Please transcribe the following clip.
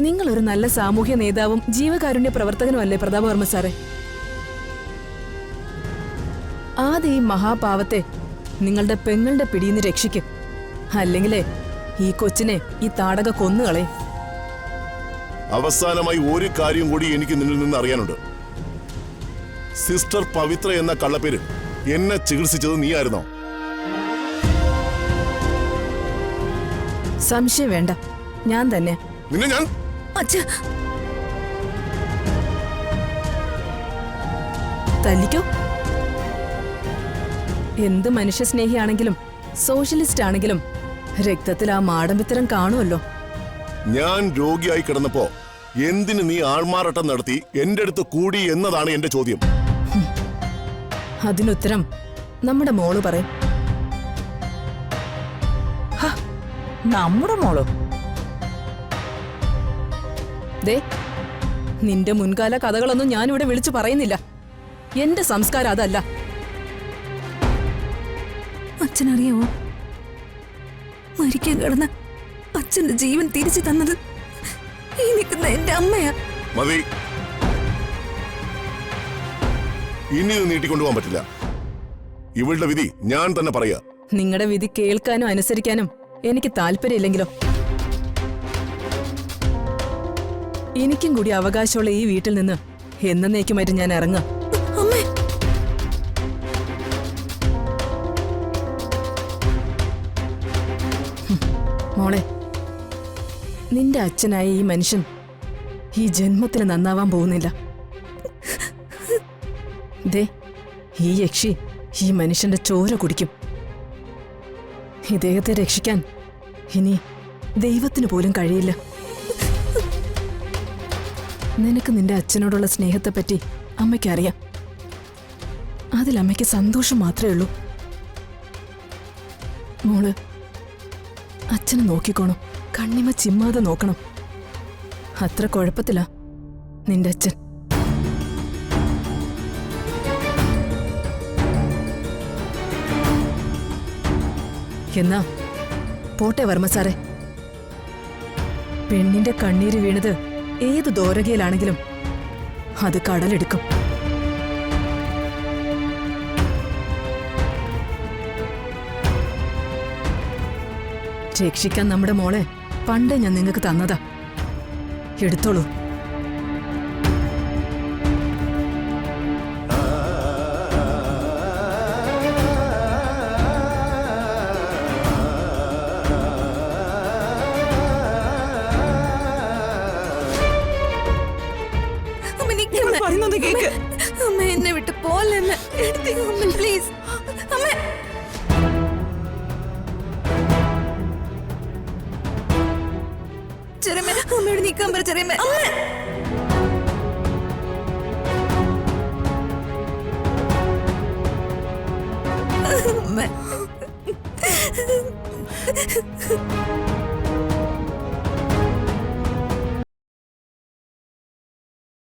നിങ്ങൾ ഒരു നല്ല സാമൂഹ്യ നേതാവും ജീവകാരുണ്യ പ്രവർത്തകനും അല്ലേ പ്രതാപവർമ്മ സാറേ? ആദ്യം ഈ മഹാപാവത്തെ നിങ്ങളുടെ പെങ്ങളുടെ പിടിയിന്ന് രക്ഷിക്കും. അല്ലെങ്കിലേ ഈ കൊച്ചിനെ ഈ താടക കൊന്നുകളെ. അവസാനമായി ഒരു കാര്യം കൂടി എനിക്ക് നിന്നിൽ നിന്ന് അറിയാനുണ്ട്. സിസ്റ്റർ പവിത്ര എന്ന കള്ളപ്പേര് എന്നെ ചികിത്സിച്ചത് നീയായിരുന്നോ? സംശയം വേണ്ട, ഞാൻ തന്നെ. നിന്നെ ഞാൻ തല്ലിക്കോ. എന്ത് മനുഷ്യസ്നേഹിയാണെങ്കിലും സോഷ്യലിസ്റ്റ് ആണെങ്കിലും രക്തത്തിൽ ആ മാടമ്പിത്തരം കാണുമല്ലോ. ഞാൻ രോഗിയായി കിടന്നപ്പോ എന്തിന് നീ ആൾമാറാട്ടം നടത്തി എന്റെ അടുത്ത് കൂടി എന്നതാണ് എന്റെ ചോദ്യം. അതിനുത്തരം നമ്മുടെ മോള് പറയും. നമ്മുടെ മോളോ? ദേ, നിന്റെ മുൻകാല കഥകളൊന്നും ഞാനിവിടെ വിളിച്ചു പറയുന്നില്ല. എന്റെ സംസ്കാരം അതല്ല. അച്ഛനറിയാമോ, മരിക്കാൻ കിടന്ന അച്ഛന്റെ ജീവൻ തിരിച്ചു തന്നത് ഈ നിൽക്കുന്ന എന്റെ അമ്മയാ. മതി, ഇനി ഇത് നീട്ടിക്കൊണ്ടുപോകാൻ പറ്റില്ല. ഇവളുടെ വിധി ഞാൻ തന്നെ പറയാ. നിങ്ങളുടെ വിധി കേൾക്കാനും അനുസരിക്കാനും എനിക്ക് താല്പര്യമില്ലെങ്കിലോ? എനിക്കും കൂടി അവകാശമുള്ള ഈ വീട്ടിൽ നിന്ന് എന്നേക്കുമായിട്ട് ഞാൻ ഇറങ്ങാം. മോളെ, നിന്റെ അച്ഛനായ ഈ മനുഷ്യൻ ഈ ജന്മത്തിൽ നന്നാവാൻ പോകുന്നില്ല. ദേ, ഈ യക്ഷി ഈ മനുഷ്യന്റെ ചോര കുടിക്കും. ഇദ്ദേഹത്തെ രക്ഷിക്കാൻ ഇനി ദൈവത്തിന് പോലും കഴിയില്ല. നിനക്ക് നിന്റെ അച്ഛനോടുള്ള സ്നേഹത്തെപ്പറ്റി അമ്മയ്ക്കറിയാം. അതിൽ അമ്മയ്ക്ക് സന്തോഷം മാത്രമേ ഉള്ളൂ. മോള് അച്ഛനെ നോക്കിക്കോണം, കണ്ണിമ ചിമ്മാതെ നോക്കണം. അത്ര കുഴപ്പത്തിലാ നിന്റെ അച്ഛൻ. എന്നാ പോട്ടെ വർമ്മ സാറേ. പെണ്ണിന്റെ കണ്ണീര് വീണത് ഏത് ദോരകയിലാണെങ്കിലും അത് കടലെടുക്കും. രക്ഷിക്കാൻ നമ്മുടെ മോളെ പണ്ടേ ഞാൻ നിങ്ങൾക്ക് തന്നതാ. എടുത്തോളൂ. അമ്മ എന്നെ വിട്ട് പോലെ പ്ലീസ്. ചെറിയമ്മ, അമ്മയോട് നീക്കാൻ പറ ചെറിയമ്മ. അമ്മ